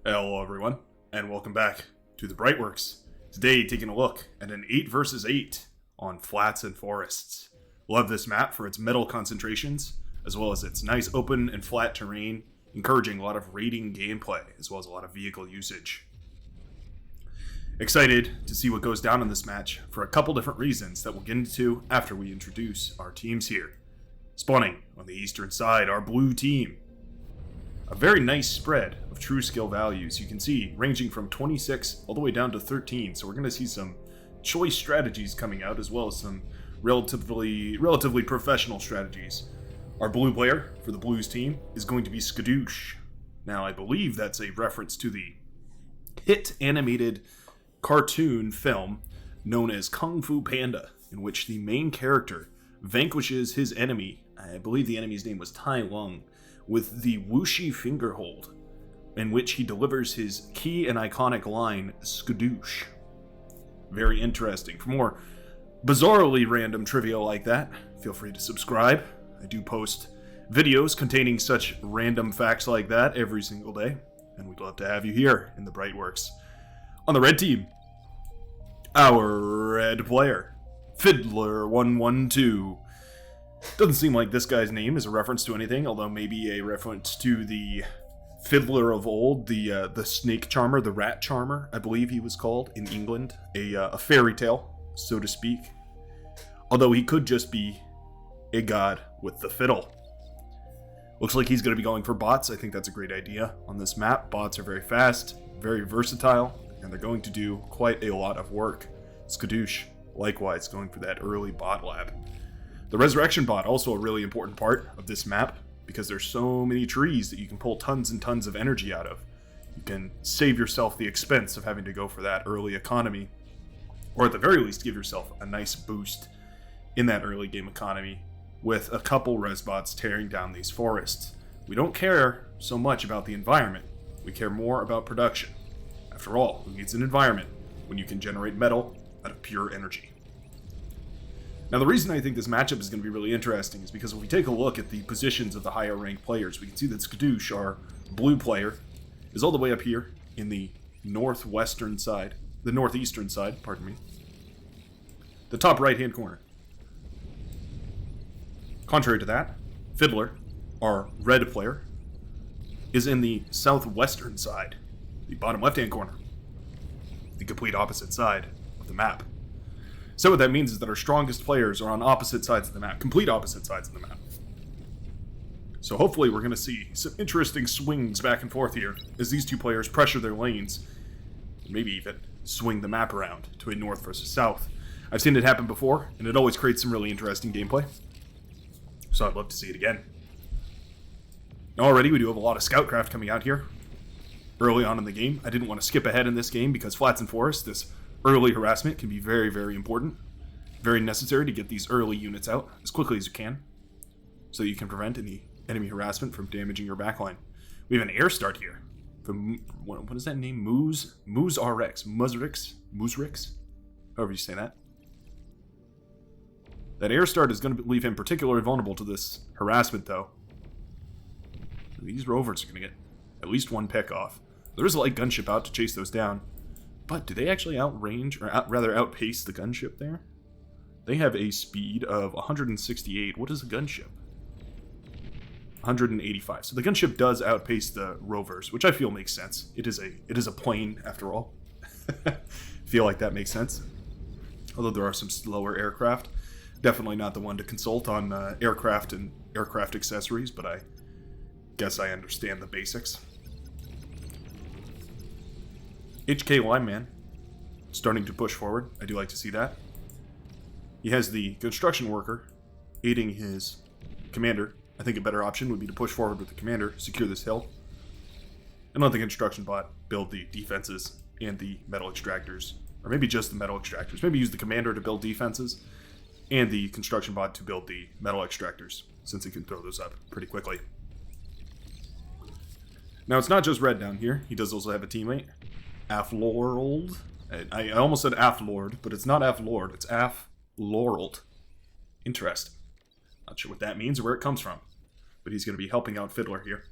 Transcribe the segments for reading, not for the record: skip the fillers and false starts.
Hello everyone, and welcome back to the Brightworks. Today taking a look at an 8 versus 8 on flats and forests. Love this map for its metal concentrations, as well as its nice open and flat terrain, encouraging a lot of raiding gameplay, as well as a lot of vehicle usage. Excited to see what goes down in this match for a couple different reasons that we'll get into after we introduce our teams here. Spawning on the eastern side, our blue team. A very nice spread of true skill values, you can see, ranging from 26 all the way down to 13, so we're going to see some choice strategies coming out, as well as some relatively professional strategies. Our blue player for the Blues team is going to be Skadoosh. Now, I believe that's a reference to the hit animated cartoon film known as Kung Fu Panda, in which the main character vanquishes his enemy, I believe the enemy's name was Tai Lung, with the whooshy finger hold, in which he delivers his key and iconic line, Skadoosh. Very interesting. For more bizarrely random trivia like that, feel free to subscribe. I do post videos containing such random facts like that every single day, and we'd love to have you here in the Brightworks. On the red team, our red player, Fiddler112. Doesn't seem like this guy's name is a reference to anything, although maybe a reference to the fiddler of old, the snake charmer, the rat charmer, I believe he was called in England. A fairy tale, so to speak. Although he could just be a god with the fiddle. Looks like he's going to be going for bots. I think that's a great idea on this map. Bots are very fast, very versatile, and they're going to do quite a lot of work. Skadoosh, likewise, going for that early bot lab. The Resurrection bot, also a really important part of this map, because there's so many trees that you can pull tons and tons of energy out of. You can save yourself the expense of having to go for that early economy, or at the very least give yourself a nice boost in that early game economy with a couple res bots tearing down these forests. We don't care so much about the environment, we care more about production. After all, who needs an environment when you can generate metal out of pure energy? Now, the reason I think this matchup is going to be really interesting is because if we take a look at the positions of the higher ranked players, we can see that Skadoosh, our blue player, is all the way up here in the northeastern side, pardon me. The top right-hand corner. Contrary to that, Fiddler, our red player, is in the southwestern side, the bottom left-hand corner, the complete opposite side of the map. So what that means is that our strongest players are on opposite sides of the map, complete opposite sides of the map. So hopefully we're going to see some interesting swings back and forth here as these two players pressure their lanes, and maybe even swing the map around to a north versus south. I've seen it happen before, and it always creates some really interesting gameplay. So I'd love to see it again. Already we do have a lot of scoutcraft coming out here early on in the game. I didn't want to skip ahead in this game because flats and forests, this early harassment can be very, very important. Very necessary to get these early units out as quickly as you can, so that you can prevent any enemy harassment from damaging your backline. We have an air start here from, what is that name? Musrix? However you say that. That air start is going to leave him particularly vulnerable to this harassment, though. These rovers are going to get at least one pick off. There is a light gunship out to chase those down. But do they actually outrange, or outpace the gunship there? They have a speed of 168. What is a gunship? 185. So the gunship does outpace the rovers, which I feel makes sense. It is a plane, after all. Feel like that makes sense. Although there are some slower aircraft. Definitely not the one to consult on aircraft and aircraft accessories, but I guess I understand the basics. HK Lineman starting to push forward. I do like to see that. He has the construction worker aiding his commander. I think a better option would be to push forward with the commander, secure this hill, and let the construction bot build the defenses and the metal extractors. Or maybe just the metal extractors. Maybe use the commander to build defenses and the construction bot to build the metal extractors, since he can throw those up pretty quickly. Now, it's not just red down here. He does also have a teammate. Aflorald. I almost said Aflord, but it's not Aflord, it's Aflorald. Interesting. Not sure what that means or where it comes from, but he's going to be helping out Fiddler here.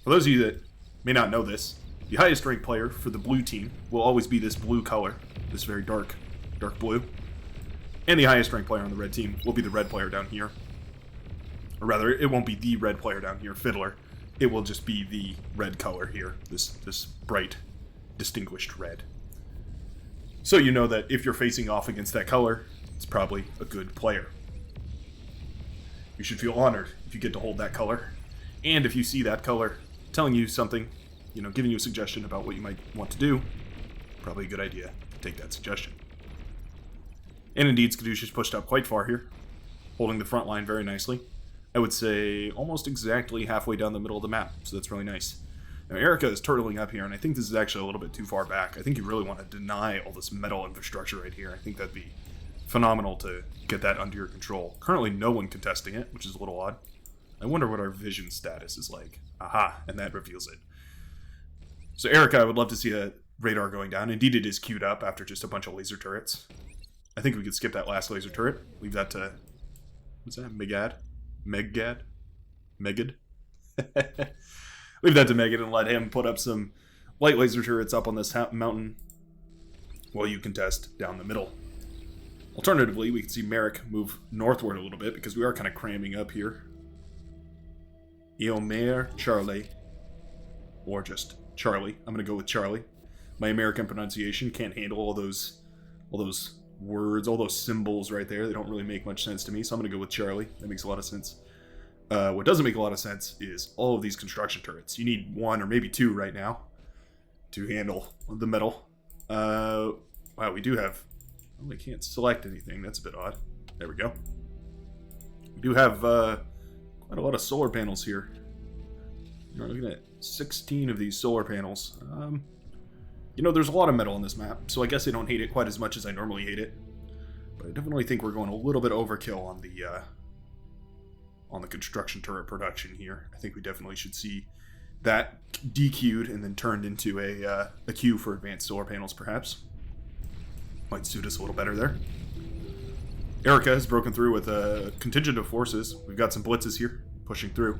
For those of you that may not know this, The highest ranked player for the blue team will always be this blue color, this very dark blue. And the highest ranked player on the red team will be the red player down here. Or rather, it won't be the red player down here, Fiddler. It will just be the red color here, this bright, distinguished red. So you know that if you're facing off against that color, it's probably a good player. You should feel honored if you get to hold that color. And if you see that color telling you something, giving you a suggestion about what you might want to do, probably a good idea to take that suggestion. And indeed, Skadoosh is pushed up quite far here, holding the front line very nicely. I would say almost exactly halfway down the middle of the map, so that's really nice. Now, Erica is turtling up here, and I think this is actually a little bit too far back. I think you really want to deny all this metal infrastructure right here. I think that'd be phenomenal to get that under your control. Currently, no one contesting it, which is a little odd. I wonder what our vision status is like. Aha, and that reveals it. So, Erica, I would love to see a radar going down. Indeed, it is queued up after just a bunch of laser turrets. I think we could skip that last laser turret. Leave that to... what's that? Megad? Leave that to Megan and let him put up some light laser turrets up on this mountain while you contest down the middle. Alternatively, we can see Merrick move northward a little bit because we are kind of cramming up here. Eomer Charlie. Or just Charlie. I'm going to go with Charlie. My American pronunciation can't handle all those words, all those symbols right there. They don't really make much sense to me, so I'm going to go with Charlie. That makes a lot of sense. What doesn't make a lot of sense is all of these construction turrets. You need one or maybe two right now to handle the metal. Wow, we do have... well, I can't select anything. That's a bit odd. There we go. We do have quite a lot of solar panels here. We're looking at 16 of these solar panels. There's a lot of metal on this map, so I guess I don't hate it quite as much as I normally hate it. But I definitely think we're going a little bit overkill on the construction turret production here. I think we definitely should see that DQ'd and then turned into a queue for advanced solar panels, perhaps. Might suit us a little better there. Erica has broken through with a contingent of forces. We've got some blitzes here, pushing through.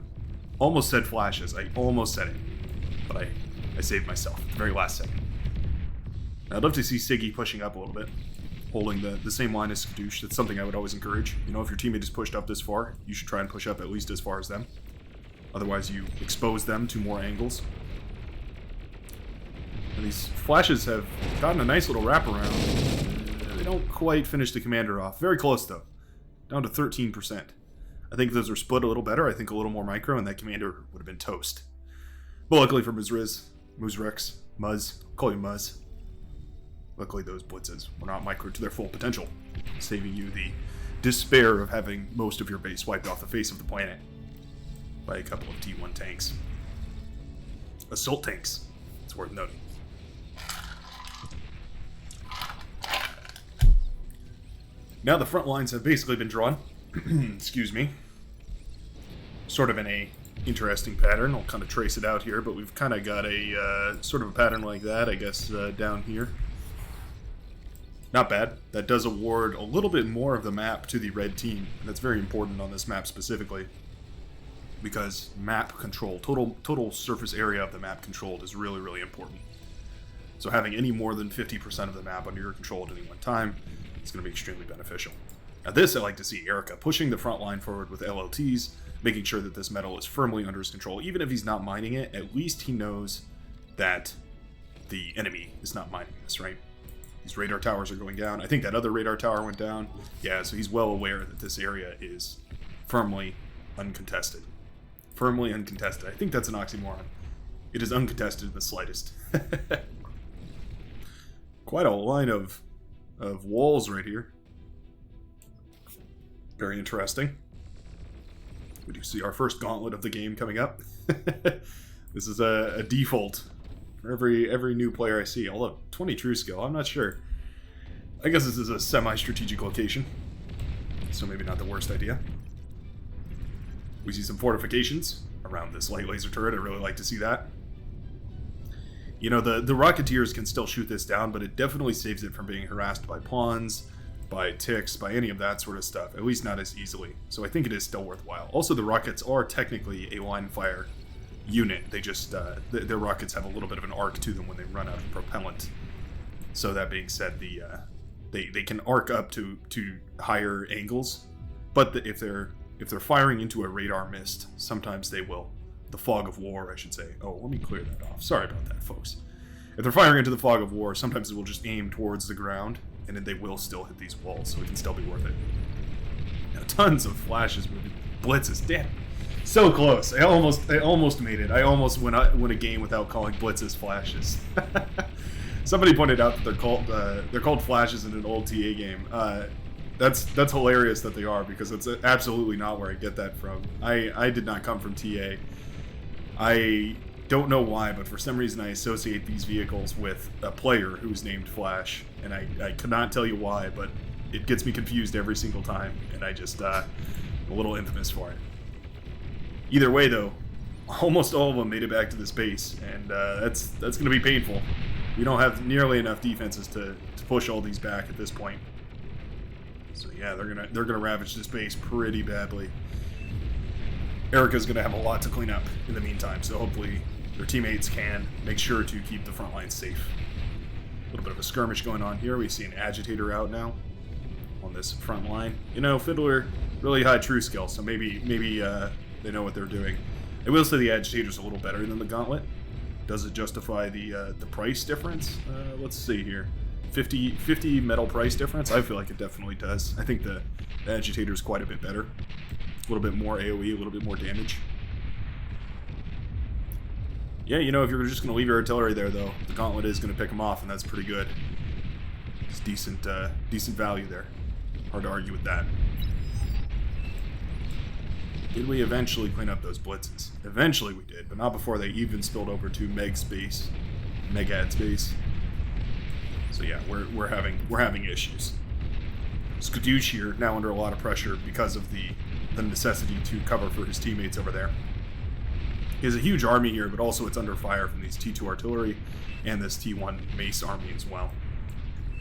Almost said flashes. I almost said it. But I saved myself at the very last second. I'd love to see Siggy pushing up a little bit, holding the same line as Skadoosh. That's something I would always encourage. If your teammate is pushed up this far, you should try and push up at least as far as them. Otherwise, you expose them to more angles. And these flashes have gotten a nice little wraparound. They don't quite finish the commander off. Very close, though. Down to 13%. I think if those were split a little better, I think a little more micro, and that commander would have been toast. But luckily for Muzrex, Muzz, I'll call you Muzz. Luckily those blitzes were not micro to their full potential, saving you the despair of having most of your base wiped off the face of the planet by a couple of T1 tanks. Assault tanks, it's worth noting. Now the front lines have basically been drawn. Excuse me. Sort of in a interesting pattern. I'll kind of trace it out here, but we've kind of got a sort of a pattern like that, I guess, down here. Not bad. That does award a little bit more of the map to the red team, and that's very important on this map specifically, because map control, total surface area of the map controlled is really, really important. So having any more than 50% of the map under your control at any one time is going to be extremely beneficial. Now this I like to see Erica pushing the front line forward with LLTs, making sure that this metal is firmly under his control. Even if he's not mining it, at least he knows that the enemy is not mining this, right? These radar towers are going down. I think that other radar tower went down. Yeah, so he's well aware that this area is firmly uncontested. Firmly uncontested. I think that's an oxymoron. It is uncontested in the slightest. Quite a line of walls right here. Very interesting. We do see our first gauntlet of the game coming up. This is a default for every new player I see. Although 20 true skill, I'm not sure. I guess this is a semi-strategic location, so maybe not the worst idea. We see some fortifications around this light laser turret. I really like to see that. The Rocketeers can still shoot this down, but it definitely saves it from being harassed by pawns, by ticks, by any of that sort of stuff. At least not as easily. So I think it is still worthwhile. Also, the rockets are technically a line fire unit. They just their rockets have a little bit of an arc to them when they run out of propellant. So that being said, they can arc up to higher angles, but if they're firing into a radar mist, sometimes they will. The fog of war, I should say. Oh, let me clear that off. Sorry about that, folks. If they're firing into the fog of war, sometimes it will just aim towards the ground, and then they will still hit these walls, so it can still be worth it. Now, tons of flashes, blitzes. Damn, so close. I almost made it. I almost win a game without calling blitzes flashes. Somebody pointed out that they're called flashes in an old TA game. That's hilarious that they are, because it's absolutely not where I get that from. I did not come from TA. I don't know why, but for some reason I associate these vehicles with a player who's named Flash, and I cannot tell you why, but it gets me confused every single time, and I just a little infamous for it. Either way, though, almost all of them made it back to this base, and that's going to be painful. We don't have nearly enough defenses to push all these back at this point. So yeah, they're gonna ravage this base pretty badly. Erica's going to have a lot to clean up in the meantime, so hopefully their teammates can make sure to keep the front line safe. A little bit of a skirmish going on here. We see an agitator out now on this front line. You know, Fiddler, really high true skill, so maybe they know what they're doing. I will say the agitator's a little better than the gauntlet. Does it justify the price difference? Let's see here. 50 metal price difference? I feel like it definitely does. I think the agitator's quite a bit better. A little bit more AoE, a little bit more damage. Yeah, you know, if you're just going to leave your artillery there, though, the gauntlet is going to pick them off, and that's pretty good. It's decent value there. Hard to argue with that. Did we eventually clean up those blitzes? Eventually we did, but not before they even spilled over to Meg's base, Megad's base. So yeah, we're having issues. Skadoosh here now under a lot of pressure because of the necessity to cover for his teammates over there. He has a huge army here, but also it's under fire from these T2 artillery and this T1 mace army as well.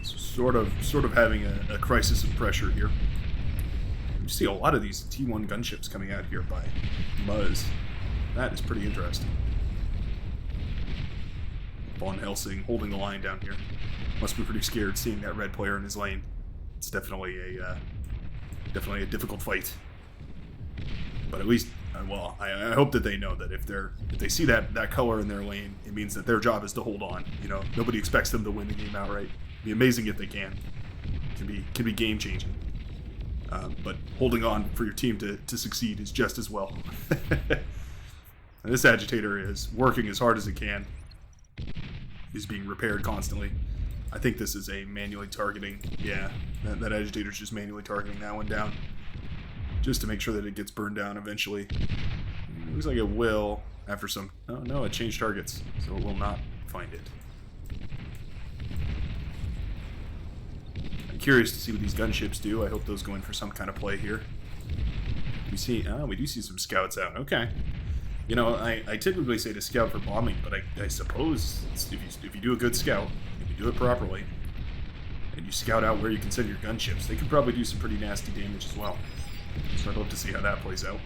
So sort of having a crisis of pressure here. You see a lot of these T1 gunships coming out here by Muzz. That is pretty interesting. Von Helsing holding the line down here. Must be pretty scared seeing that red player in his lane. It's definitely a difficult fight. But at least, well, I hope that they know that if they see that color in their lane, it means that their job is to hold on. You know, nobody expects them to win the game outright. It'd be amazing if they can. Can be game changing. But holding on for your team to succeed is just as well. And this agitator is working as hard as it can. He's being repaired constantly. I think this is a manually targeting. Yeah, that agitator's just manually targeting that one down. Just to make sure that it gets burned down eventually. It looks like it will after some... Oh, no, it changed targets, so it will not find it. I'm curious to see what these gunships do. I hope those go in for some kind of play here. We do see some scouts out. Okay. You know, I typically say to scout for bombing, but I suppose if you do a good scout, if you do it properly, and you scout out where you can send your gunships, they can probably do some pretty nasty damage as well. So I'd love to see how that plays out.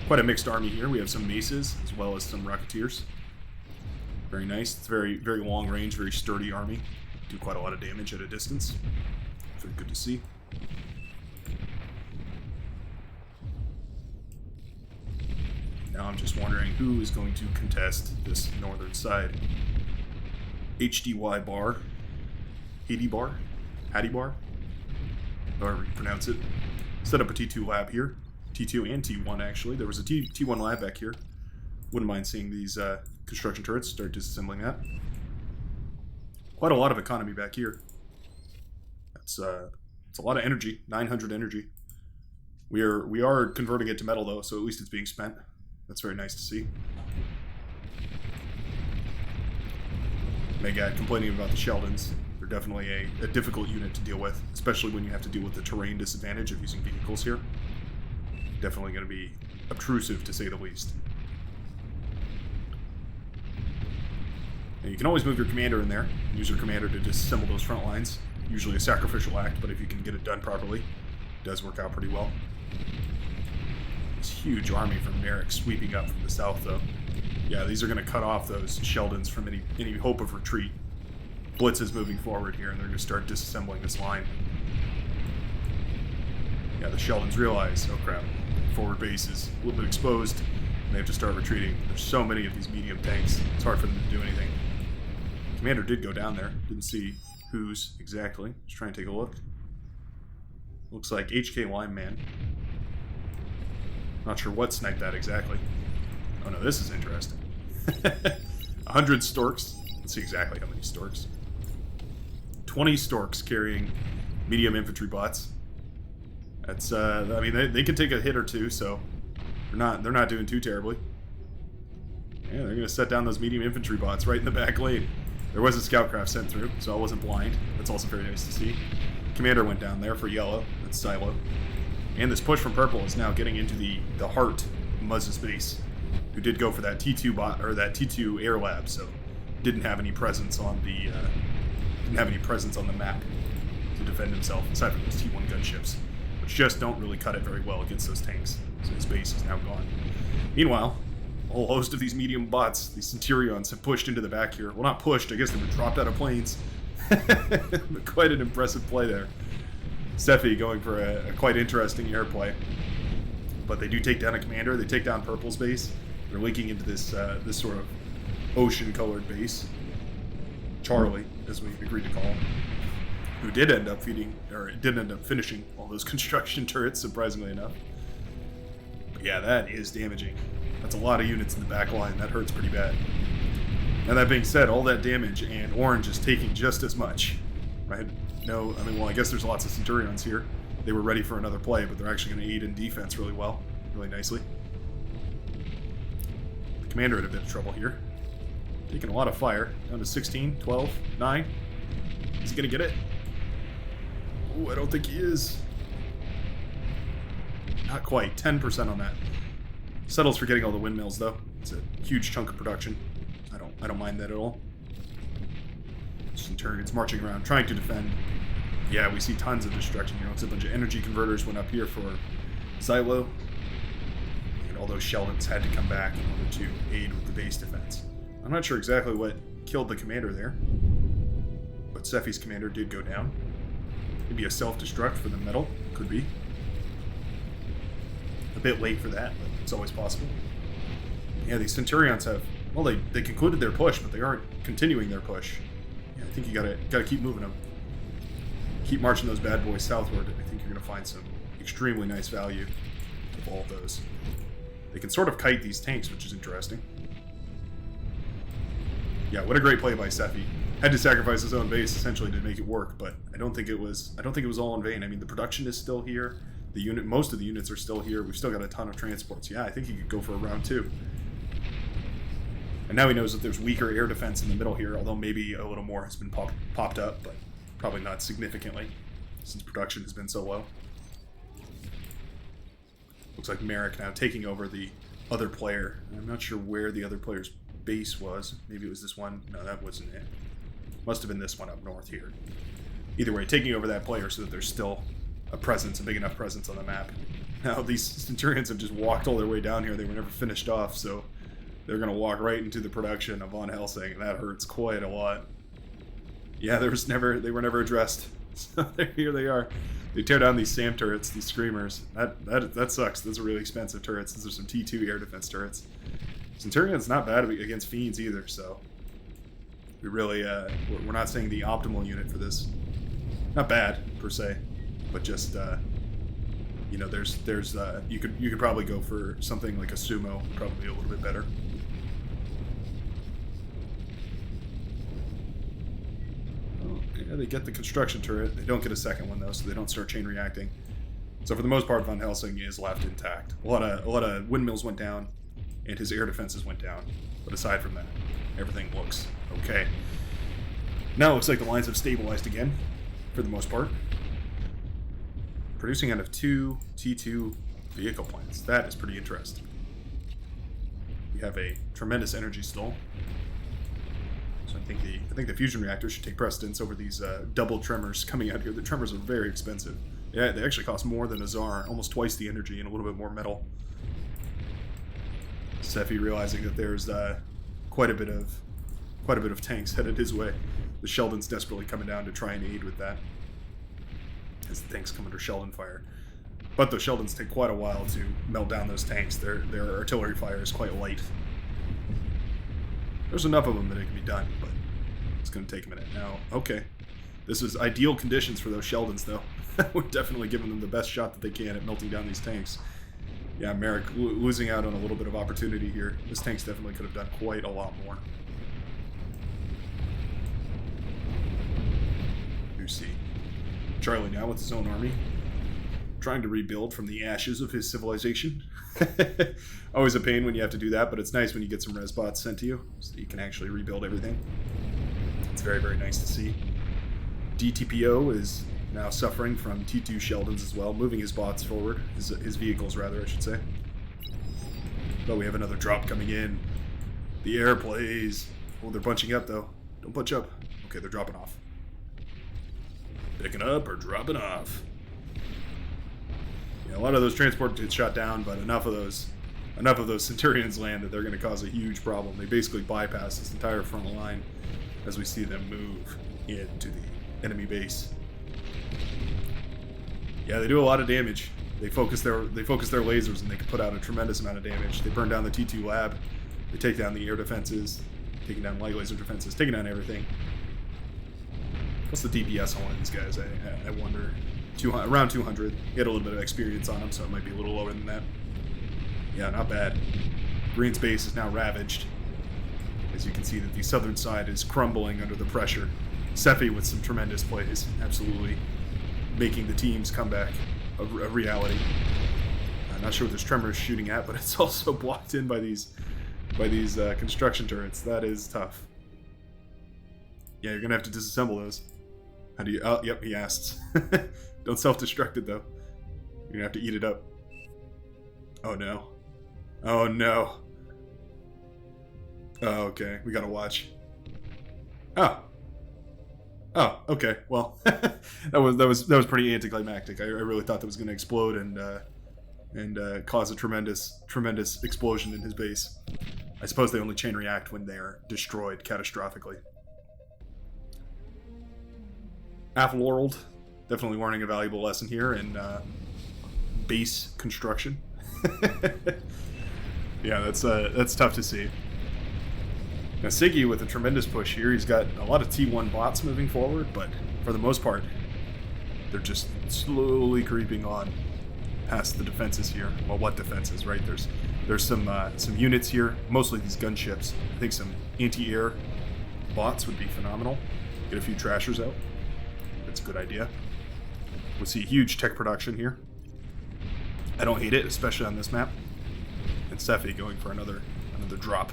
Quite a mixed army here. We have some maces as well as some rocketeers. Very nice. It's very, very long range, very sturdy army. Do quite a lot of damage at a distance. Very good to see. Now I'm just wondering who is going to contest this northern side. HDY bar. Hattie bar? However you pronounce it. Set up a T2 lab here. T2 and T1 actually. There was a T1 lab back here. Wouldn't mind seeing these construction turrets start disassembling that. Quite a lot of economy back here. It's a lot of energy. 900 energy. We are converting it to metal though, so at least it's being spent. That's very nice to see. Megad complaining about the Sheldons. They're definitely a difficult unit to deal with, especially when you have to deal with the terrain disadvantage of using vehicles here. Definitely going to be obtrusive, to say the least. And you can always move your commander in there. Use your commander to disassemble those front lines. Usually a sacrificial act, but if you can get it done properly, it does work out pretty well. This huge army from Merrick sweeping up from the south, though. Yeah, these are going to cut off those Sheldons from any hope of retreat. Blitz is moving forward here, and they're going to start disassembling this line. Yeah, the Sheldons realize, oh crap, forward base is a little bit exposed, and they have to start retreating. There's so many of these medium tanks, it's hard for them to do anything. Commander did go down there. Didn't see whose exactly. Let's try and take a look. Looks like HK Lineman. Not sure what sniped that exactly. Oh no, this is interesting. 100 Storks. Let's see exactly how many Storks. 20 Storks carrying medium infantry bots. That's I mean they can take a hit or two, so they're not doing too terribly. Yeah, they're gonna set down those medium infantry bots right in the back lane. There was a scout craft sent through, so I wasn't blind. That's also very nice to see. Commander went down there for yellow. That's Silo. And this push from purple is now getting into the heart of Muzz's base, who did go for that T2 bot or that T2 air lab, so didn't have any presence on the map to defend himself, aside from those T1 gunships, which just don't really cut it very well against those tanks. So his base is now gone. Meanwhile, a whole host of these medium bots, these Centurions, have pushed into the back here. Well, not pushed, I guess they were dropped out of planes. Quite an impressive play there. Sephi going for a quite interesting airplay. But they do take down a commander, they take down Purple's base. They're linking into this this sort of ocean-colored base. Charlie, as we agreed to call him, who did end up finishing all those construction turrets, surprisingly enough. But yeah, that is damaging. That's a lot of units in the back line. That hurts pretty bad. Now that being said, all that damage, and Orange is taking just as much, right? No, I mean, well, I guess there's lots of Centurions here. They were ready for another play, but they're actually going to aid in defense really well, really nicely. The commander had a bit of trouble here. Taking a lot of fire. Down to 16, 12, 9. Is he going to get it? Oh, I don't think he is. Not quite. 10% on that. Settles for getting all the windmills, though. It's a huge chunk of production. I don't mind that at all. Centurions marching around, trying to defend. Yeah, we see tons of destruction here. Looks like a bunch of energy converters went up here for Xylo. And all those Sheldons had to come back in order to aid with the base defense. I'm not sure exactly what killed the commander there, but Sephi's commander did go down. Maybe a self-destruct for the metal. Could be. A bit late for that, but it's always possible. Yeah, these Centurions have... Well, they concluded their push, but they aren't continuing their push. Yeah, I think you gotta keep moving them. Keep marching those bad boys southward. I think you're gonna find some extremely nice value of all of those. They can sort of kite these tanks, which is interesting. Yeah, what a great play by Sephi. Had to sacrifice his own base essentially to make it work, but I don't think it was all in vain. I mean, the production is still here. Most of the units are still here. We've still got a ton of transports. Yeah, I think he could go for a round 2. And now he knows that there's weaker air defense in the middle here, although maybe a little more has been popped up, but probably not significantly, since production has been so low. Looks like Merrick now taking over the other player. I'm not sure where the other player's base was. Maybe it was this one. No, that wasn't it. Must have been this one up north here. Either way, taking over that player so that there's still a presence, a big enough presence on the map. Now, these Centurions have just walked all their way down here. They were never finished off, so they're going to walk right into the production of Von Helsing, and that hurts quite a lot. Yeah, they were never addressed. So here they are. They tear down these SAM turrets, these screamers. That sucks. Those are really expensive turrets. Those are some T2 air defense turrets. Centurion's not bad against Fiends either, so we really we're not saying the optimal unit for this. Not bad per se, but just you know, there's you could probably go for something like a Sumo, probably a little bit better. Yeah, they get the construction turret. They don't get a second one though, so they don't start chain reacting. So for the most part, Von Helsing is left intact. A lot of windmills went down, and his air defenses went down. But aside from that, everything looks okay. Now it looks like the lines have stabilized again, for the most part. Producing out of 2 T2 vehicle plants. That is pretty interesting. We have a tremendous energy stall. So I think the fusion reactor should take precedence over these double tremors coming out here. The tremors are very expensive. Yeah, they actually cost more than a Tsar, almost twice the energy and a little bit more metal. Sephi realizing that there's quite a bit of tanks headed his way. The Sheldon's desperately coming down to try and aid with that, as the tanks come under Sheldon fire. But the Sheldons take quite a while to melt down those tanks. Their artillery fire is quite light. There's enough of them that it can be done, but it's going to take a minute. Now, okay. This is ideal conditions for those Sheldons, though. We're definitely giving them the best shot that they can at melting down these tanks. Yeah, Merrick losing out on a little bit of opportunity here. This tank's definitely could have done quite a lot more. You see Charlie now with his own army, trying to rebuild from the ashes of his civilization. Always a pain when you have to do that, but it's nice when you get some res bots sent to you, so that you can actually rebuild everything. It's very, very nice to see. DTPO is now suffering from T2 Sheldons as well, moving his bots forward, his vehicles rather, I should say. But we have another drop coming in. The air plays. Oh, they're bunching up though. Don't bunch up. Okay, they're dropping off. Picking up or dropping off. Yeah, a lot of those transports get shot down, but enough of those Centurions land that they're going to cause a huge problem. They basically bypass this entire front line as we see them move into the enemy base. Yeah, they do a lot of damage. They focus their lasers and they can put out a tremendous amount of damage. They burn down the T2 lab. They take down the air defenses, taking down light laser defenses, taking down everything. What's the DPS on one of these guys? I wonder. Around 200. He had a little bit of experience on him, so it might be a little lower than that. Yeah, not bad. Green's base is now ravaged. As you can see that the southern side is crumbling under the pressure. Sephi with some tremendous plays, absolutely making the team's comeback a reality. I'm not sure what this tremor is shooting at, but it's also blocked in by these construction turrets. That is tough. Yeah, you're gonna have to disassemble those. How do you? Oh, yep, he asks. Don't self-destruct it though. You're gonna have to eat it up. Oh no. Oh no. Oh, okay. We gotta watch. Oh. Oh, okay. Well, that was pretty anticlimactic. I really thought that was going to explode and cause a tremendous explosion in his base. I suppose they only chain react when they are destroyed catastrophically. Athelworld, definitely learning a valuable lesson here in base construction. Yeah, that's tough to see. Now Siggy with a tremendous push here. He's got a lot of T1 bots moving forward, but for the most part, they're just slowly creeping on past the defenses here. Well, what defenses, right? There's some units here, mostly these gunships. I think some anti-air bots would be phenomenal. Get a few trashers out. That's a good idea. We'll see huge tech production here. I don't hate it, especially on this map. And Sephi going for another drop.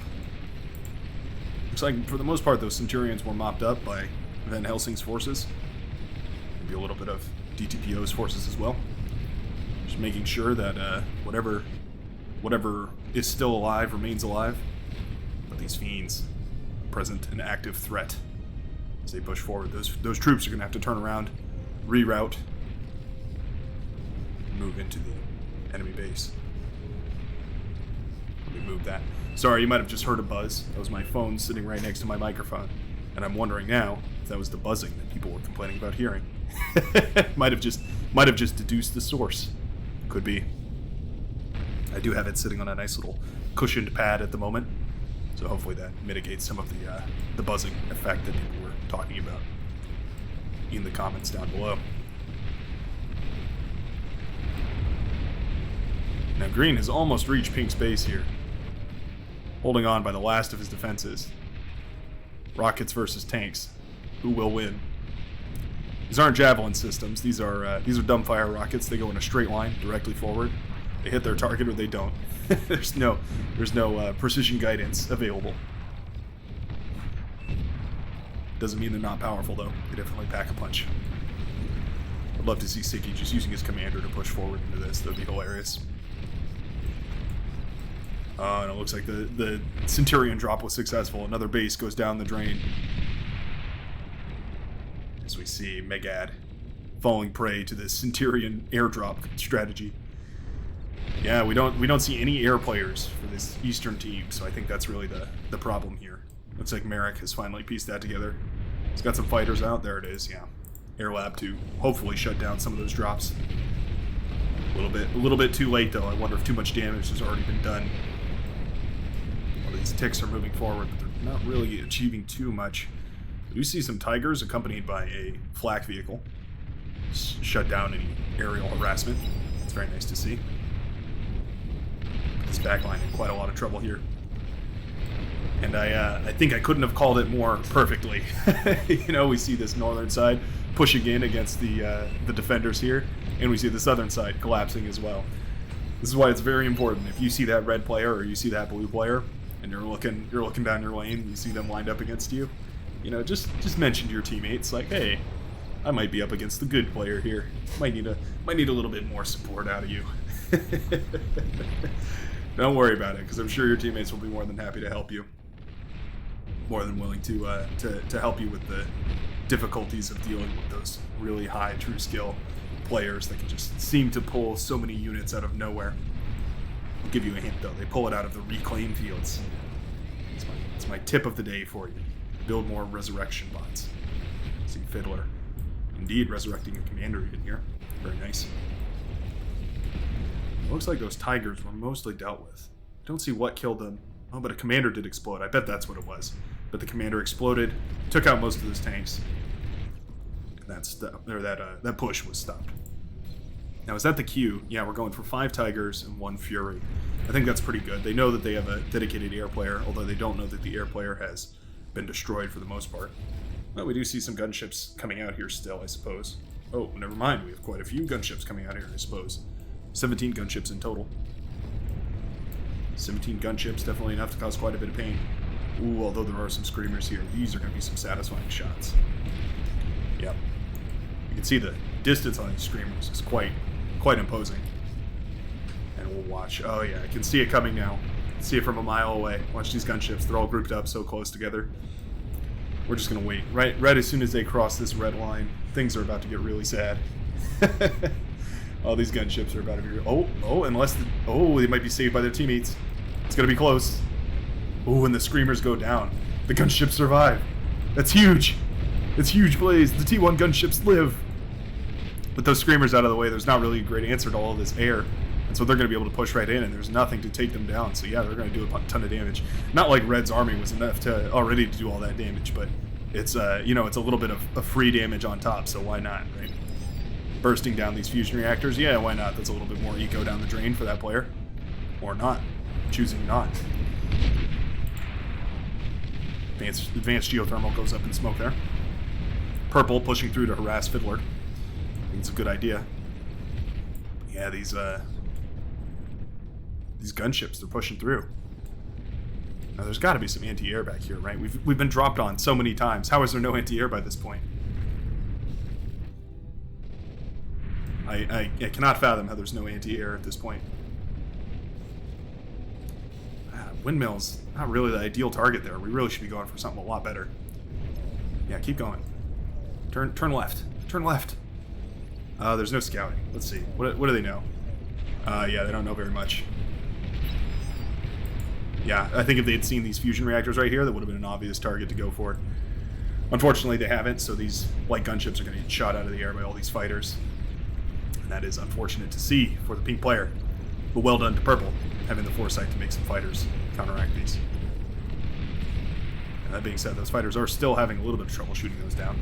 Looks like, for the most part, those Centurions were mopped up by Van Helsing's forces. Maybe a little bit of DTPO's forces as well. Just making sure that whatever is still alive remains alive. But these fiends present an active threat as they push forward. Those troops are going to have to turn around, reroute, and move into the enemy base. Let me move that. Sorry, you might have just heard a buzz. That was my phone sitting right next to my microphone. And I'm wondering now if that was the buzzing that people were complaining about hearing. might have just deduced the source. Could be. I do have it sitting on a nice little cushioned pad at the moment. So hopefully that mitigates some of the buzzing effect that people were talking about in the comments down below. Now Green has almost reached Pink's base here. Holding on by the last of his defenses. Rockets versus tanks. Who will win? These aren't javelin systems. These are dumbfire rockets. They go in a straight line directly forward. They hit their target or they don't. there's no precision guidance available. Doesn't mean they're not powerful though. They definitely pack a punch. I'd love to see Siggy just using his commander to push forward into this. That'd be hilarious. And it looks like the Centurion drop was successful. Another base goes down the drain. As we see Megad falling prey to this Centurion airdrop strategy. Yeah, we don't see any air players for this Eastern team, so I think that's really the problem here. Looks like Merrick has finally pieced that together. He's got some fighters out. There it is, yeah. Air lab to hopefully shut down some of those drops. A little bit too late though. I wonder if too much damage has already been done. Well, these ticks are moving forward, but they're not really achieving too much. We do see some Tigers accompanied by a flak vehicle. Shut down any aerial harassment. It's very nice to see. This backline in quite a lot of trouble here. And I think I couldn't have called it more perfectly. You know, we see this northern side pushing in against the defenders here, and we see the southern side collapsing as well. This is why it's very important. If you see that red player or you see that blue player, and you're looking down your lane, you see them lined up against you, you know, just mention to your teammates like, hey, I might be up against the good player here. Might need a little bit more support out of you. Don't worry about it, because I'm sure your teammates will be more than happy to help you. More than willing to help you with the difficulties of dealing with those really high true skill players that can just seem to pull so many units out of nowhere. I'll give you a hint though, they pull it out of the reclaim fields. It's my tip of the day for you. Build more resurrection bots. See Fiddler. Indeed, resurrecting a commander even here. Very nice. It looks like those Tigers were mostly dealt with. Don't see what killed them. Oh, but a commander did explode. I bet that's what it was. But the commander exploded, took out most of those tanks. And that push was stopped. Now, is that the queue? Yeah, we're going for 5 Tigers and 1 Fury. I think that's pretty good. They know that they have a dedicated air player, although they don't know that the air player has been destroyed for the most part. Well, we do see some gunships coming out here still, I suppose. Oh, never mind. We have quite a few gunships coming out here, I suppose. 17 gunships in total. 17 gunships, definitely enough to cause quite a bit of pain. Ooh, although there are some screamers here, these are going to be some satisfying shots. Yep. You can see the distance on these screamers is quite imposing. And we'll watch. Oh yeah, I can see it coming now. See it from a mile away. Watch these gunships. They're all grouped up so close together. We're just going to wait. Right as soon as they cross this red line, things are about to get really sad. All these gunships are about to be... unless... they might be saved by their teammates. It's going to be close. Oh, and the screamers go down. The gunships survive. That's huge. It's huge, Blaze. The T1 gunships live. With those screamers out of the way, there's not really a great answer to all of this air. And so they're going to be able to push right in, and there's nothing to take them down. So yeah, they're going to do a ton of damage. Not like Red's army was enough to already to do all that damage, but it's, it's a little bit of free damage on top, so why not, right? Bursting down these fusion reactors, yeah, why not? That's a little bit more eco down the drain for that player. Or not. Choosing not. Advanced geothermal goes up in smoke there. Purple pushing through to harass Fiddler. I think it's a good idea. Yeah, these gunships, they're pushing through. Now there's got to be some anti-air back here, right? We've been dropped on so many times. How is there no anti-air by this point? I cannot fathom how there's no anti-air at this point. Windmills, not really the ideal target there. We really should be going for something a lot better. Yeah, keep going. Turn left. Turn left. There's no scouting. Let's see. What do they know? Yeah, they don't know very much. Yeah, I think if they had seen these fusion reactors right here, that would have been an obvious target to go for. Unfortunately, they haven't, so these light gunships are going to get shot out of the air by all these fighters. And that is unfortunate to see for the pink player. But well done to purple, having the foresight to make some fighters counteract these. And that being said, those fighters are still having a little bit of trouble shooting those down.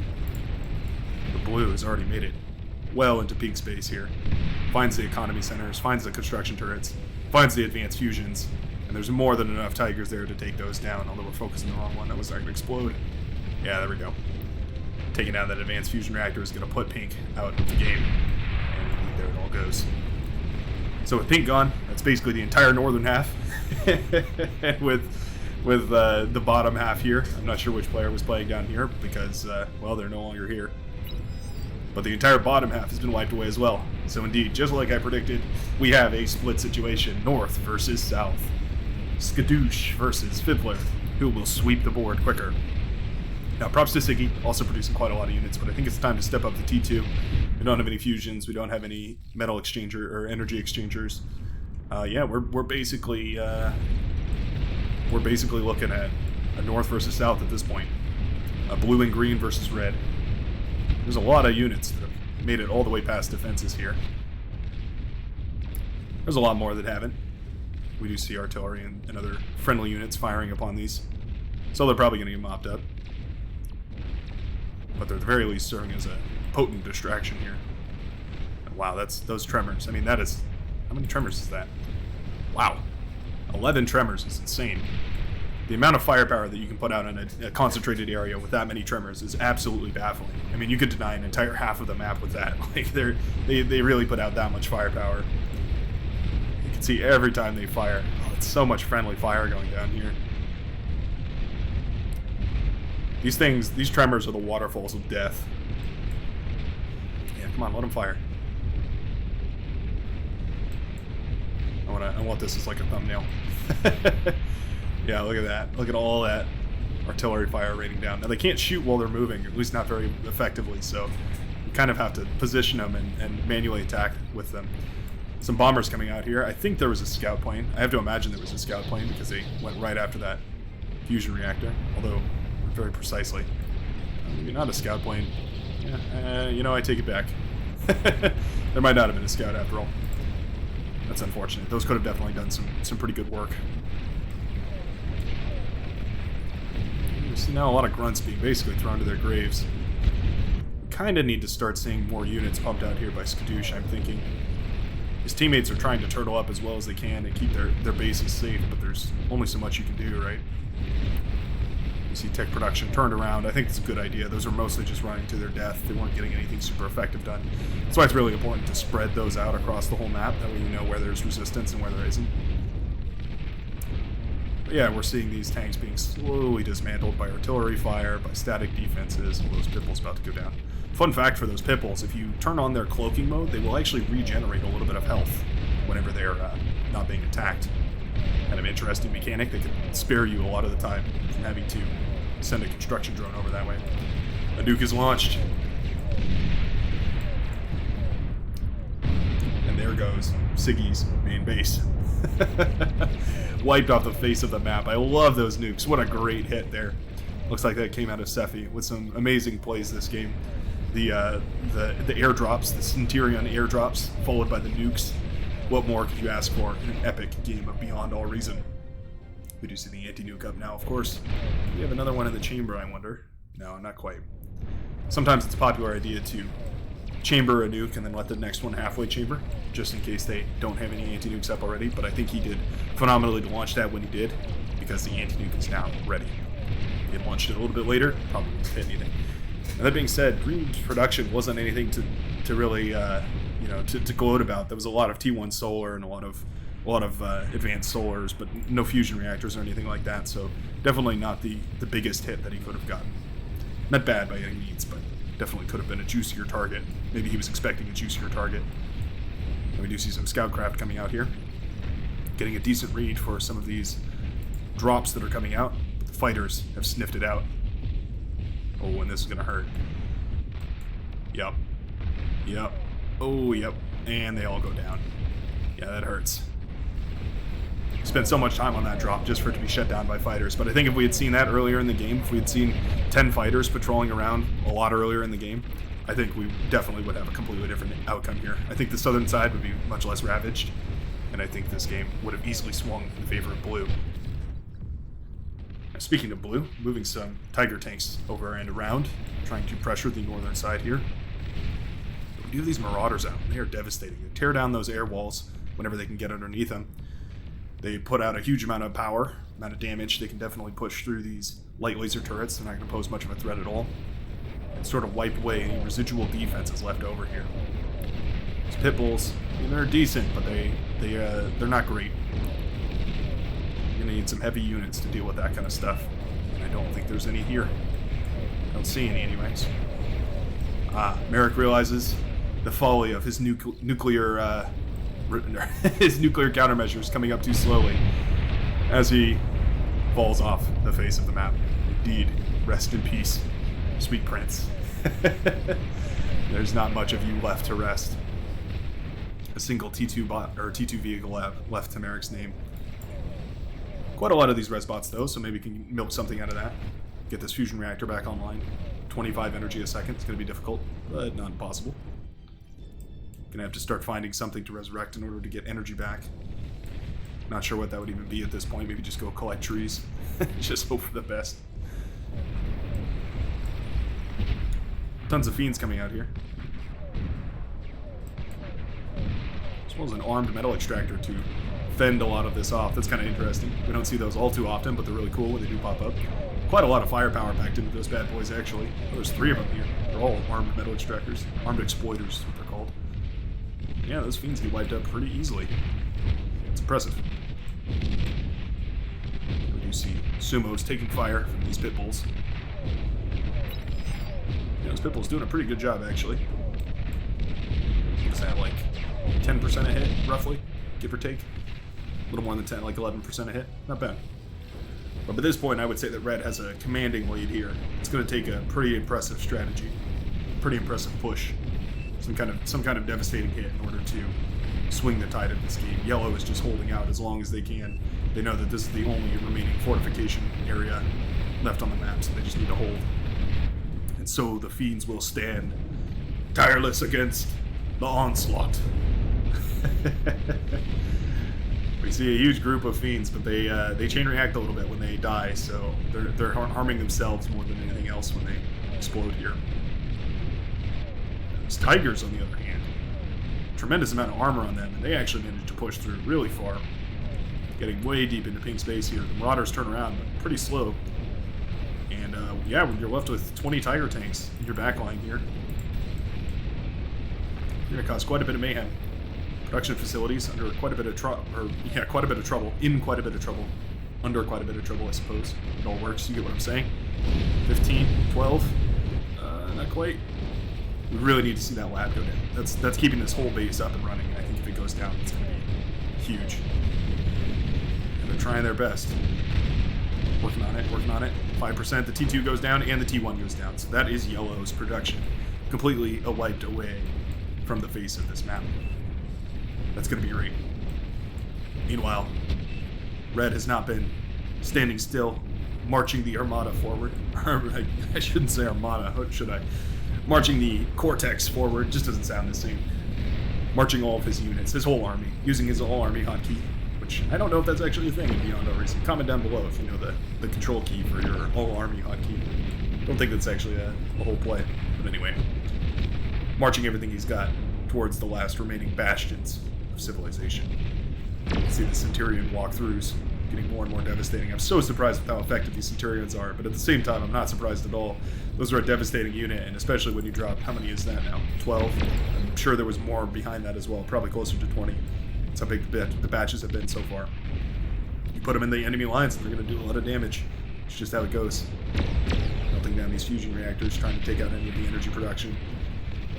The blue has already made it well into peak space here. Finds the economy centers, finds the construction turrets, finds the advanced fusions, and there's more than enough Tigers there to take those down, although we're focusing the wrong one. That was starting to explode. Yeah, there we go. Taking down that advanced fusion reactor is going to put pink out of the game. And there it all goes. So with pink gone, that's basically the entire northern half. And with the bottom half here, I'm not sure which player was playing down here because, well, they're no longer here. But the entire bottom half has been wiped away as well. So indeed, just like I predicted, we have a split situation, north versus south. Skadoosh versus Fiddler, who will sweep the board quicker. Now, props to Siggy, also producing quite a lot of units, but I think it's time to step up the T2. We don't have any fusions, we don't have any metal exchanger or energy exchangers. Yeah, we're basically looking at a north versus south at this point. Blue and green versus red. There's a lot of units that have made it all the way past defenses here. There's a lot more that haven't. We do see artillery and other friendly units firing upon these. So they're probably going to get mopped up. But they're at the very least serving as a potent distraction here. Wow, that's those tremors. I mean, that is... How many tremors is that? Wow. 11 tremors is insane. The amount of firepower that you can put out in a concentrated area with that many tremors is absolutely baffling. I mean, you could deny an entire half of the map with that. Like, they really put out that much firepower. You can see every time they fire. Oh, it's so much friendly fire going down here. These tremors are the waterfalls of death. Yeah, come on, let them fire. I want this as like a thumbnail. Yeah, look at that. Look at all that artillery fire raining down. Now, they can't shoot while they're moving, at least not very effectively, so you kind of have to position them and manually attack with them. Some bombers coming out here. I think there was a scout plane. I have to imagine there was a scout plane because they went right after that fusion reactor, although very precisely. Maybe not a scout plane. Yeah, you know, I take it back. There might not have been a scout after all. That's unfortunate. Those could have definitely done some pretty good work. You see now a lot of grunts being basically thrown to their graves. We kind of need to start seeing more units pumped out here by Skadoosh, I'm thinking. His teammates are trying to turtle up as well as they can and keep their bases safe, but there's only so much you can do, right? You see tech production turned around. I think it's a good idea. Those are mostly just running to their death. They weren't getting anything super effective done. That's why it's really important to spread those out across the whole map. That way you know where there's resistance and where there isn't. But yeah, we're seeing these tanks being slowly dismantled by artillery fire, by static defenses. All those Pitbull's about to go down. Fun fact for those Pitbulls, if you turn on their cloaking mode, they will actually regenerate a little bit of health whenever they're not being attacked. Kind of interesting mechanic that can spare you a lot of the time from having to send a construction drone over that way. A nuke is launched. And there goes Siggy's main base. Wiped off the face of the map. I love those nukes. What a great hit there. Looks like that came out of Cephi with some amazing plays this game. The airdrops, the Centurion airdrops, followed by the nukes. What more could you ask for in an epic game of beyond all reason? We do see the anti-nuke up now, of course. Do we have another one in the chamber, I wonder? No, not quite. Sometimes it's a popular idea to chamber a nuke and then let the next one halfway chamber, just in case they don't have any anti-nukes up already, but I think he did phenomenally to launch that when he did, because the anti-nuke is now ready. He had launched it a little bit later, probably didn't hit anything. And that being said, Green's production wasn't anything to really, to gloat about. There was a lot of T1 solar and a lot of advanced solars, but no fusion reactors or anything like that, so definitely not the biggest hit that he could have gotten. Not bad by any means, but definitely could have been a juicier target. Maybe he was expecting a juicier target. And we do see some scout craft coming out here. Getting a decent read for some of these drops that are coming out, but the fighters have sniffed it out. Oh, and this is going to hurt. Yep. Yep. Oh, yep. And they all go down. Yeah, that hurts. Spent so much time on that drop just for it to be shut down by fighters, but I think if we had seen that earlier in the game, if we had seen 10 fighters patrolling around a lot earlier in the game, I think we definitely would have a completely different outcome here. I think the southern side would be much less ravaged, and I think this game would have easily swung in favor of blue. Now, speaking of blue, moving some Tiger tanks over and around, trying to pressure the northern side here. But we do have these Marauders out, and they are devastating. They tear down those air walls whenever they can get underneath them. They put out a huge amount of power, amount of damage. They can definitely push through these light laser turrets. They're not going to pose much of a threat at all. And sort of wipe away any residual defenses left over here. These Pitbulls, I mean, they're decent, but they're not great. You're going to need some heavy units to deal with that kind of stuff. And I don't think there's any here. I don't see any anyways. Merrick realizes the folly of his nuclear countermeasures coming up too slowly as he falls off the face of the map. Indeed, rest in peace, sweet prince. There's not much of you left to rest. single T2 bot or T2 vehicle left to Merrick's name. Quite a lot of these res bots though, so maybe we can milk something out of that. Get this fusion reactor back online. 25 energy a second. It's going to be difficult, but not impossible. Gonna have to start finding something to resurrect in order to get energy back. Not sure what that would even be at this point. Maybe just go collect trees. Just hope for the best. Tons of fiends coming out here. As well as an armed metal extractor to fend a lot of this off. That's kind of interesting. We don't see those all too often, but they're really cool when they do pop up. Quite a lot of firepower packed into those bad boys, actually. Oh, there's 3 of them here. They're all armed metal extractors. Armed exploiters is what they're called. Yeah, those fiends get wiped up pretty easily. It's impressive. We do see sumos taking fire from these pit bulls. Yeah, this pit bull's doing a pretty good job, actually. What's that, like 10% a hit, roughly? Give or take? A little more than 10, like 11% a hit. Not bad. But by this point, I would say that Red has a commanding lead here. It's going to take a pretty impressive strategy, pretty impressive push, some kind of devastating hit in order to swing the tide of this game. Yellow is just holding out as long as they can. They know that this is the only remaining fortification area left on the map, so they just need to hold. And so the fiends will stand tireless against the onslaught. We see a huge group of fiends, but they chain react a little bit when they die, so they're harming themselves more than anything else when they explode here. These tigers, on the other hand, tremendous amount of armor on them, and they actually managed to push through really far, getting way deep into pink space here. The Marauders turn around, but pretty slow. And yeah, you're left with 20 tiger tanks in your backline here. You're gonna cause quite a bit of mayhem. Production facilities under quite a bit of trouble, quite a bit of trouble, in quite a bit of trouble, under quite a bit of trouble, I suppose. It all works, you get what I'm saying? 15, 12, not quite. We really need to see that lab go down. That's keeping this whole base up and running. I think if it goes down, it's going to be huge. And they're trying their best. Working on it. 5%, the T2 goes down, and the T1 goes down. So that is Yellow's production. Completely wiped away from the face of this map. That's going to be great. Meanwhile, Red has not been standing still, marching the Armada forward. I shouldn't say Armada, should I? Marching the Cortex forward, just doesn't sound the same. Marching all of his units, his whole army, using his all-army hotkey, which I don't know if that's actually a thing in Beyond Overseas. Comment down below if you know the control key for your all-army hotkey. Don't think that's actually a whole play, but anyway. Marching everything he's got towards the last remaining bastions of civilization. You can see the Centurion walkthroughs getting more and more devastating. I'm so surprised with how effective these Centurions are, but at the same time, I'm not surprised at all. Those are a devastating unit, and especially when you drop, how many is that now? 12? I'm sure there was more behind that as well, probably closer to 20. That's how big the batches have been so far. You put them in the enemy lines, and they're going to do a lot of damage. It's just how it goes. Melting down these fusion reactors, trying to take out any of the energy production.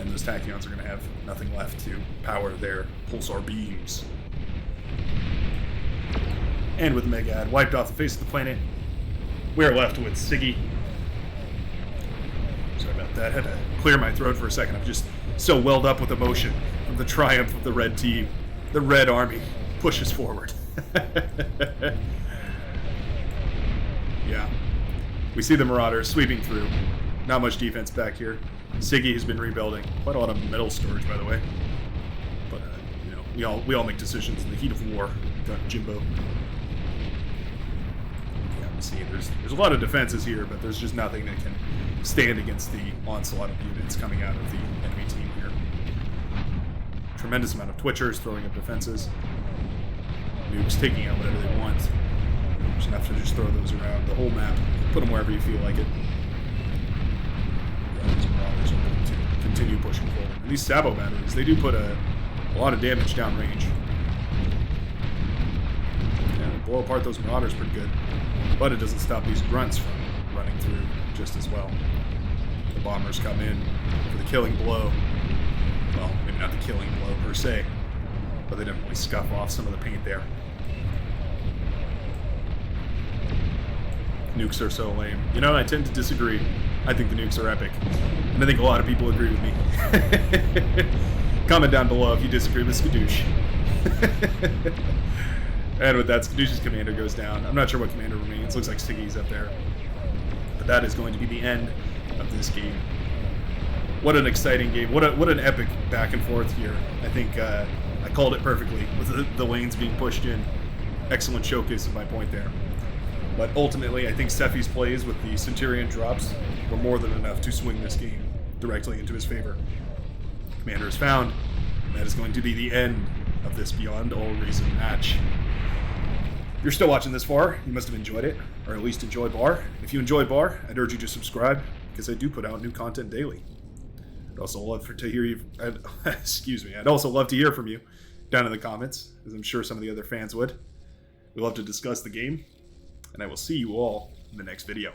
And those tachyons are going to have nothing left to power their pulsar beams. And with Megad wiped off the face of the planet, we're left with Siggy. Sorry about that. I had to clear my throat for a second. I'm just so welled up with emotion from the triumph of the red team. The red army pushes forward. Yeah. We see the Marauders sweeping through. Not much defense back here. Siggy has been rebuilding. Quite a lot of metal storage, by the way. But, you know, we all make decisions in the heat of war. Got Jimbo. Yeah, we see there's a lot of defenses here, but there's just nothing that can stand against the onslaught of units coming out of the enemy team here. Tremendous amount of Twitchers throwing up defenses. Nukes taking out whatever they want. Just enough to just throw those around the whole map. Put them wherever you feel like it. These Marauders are going to continue pushing forward. And these Sabo batteries, they do put a lot of damage downrange. Yeah, they blow apart those Marauders pretty good. But it doesn't stop these grunts from running through just as well. The bombers come in for the killing blow. Well, maybe not the killing blow per se, but they definitely scuff off some of the paint there. Nukes are so lame. You know, I tend to disagree. I think the nukes are epic. And I think a lot of people agree with me. Comment down below if you disagree with Skadoosh. And with that, Skadoosh's commander goes down. I'm not sure what commander remains. Looks like Siggy's up there. But that is going to be the end of this game. What an exciting game. What an epic back and forth here. I think I called it perfectly with the lanes being pushed in. Excellent showcase of my point there. But ultimately, I think Sephi's plays with the Centurion drops were more than enough to swing this game directly into his favor. Commander is found. That is going to be the end of this Beyond All Reason match. If you're still watching this far, you must have enjoyed it, or at least enjoy Bar. If you enjoy Bar, I'd urge you to subscribe, because I do put out new content daily. I'd also love to hear you. I'd also love to hear from you down in the comments, as I'm sure some of the other fans would. We'd love to discuss the game, and I will see you all in the next video.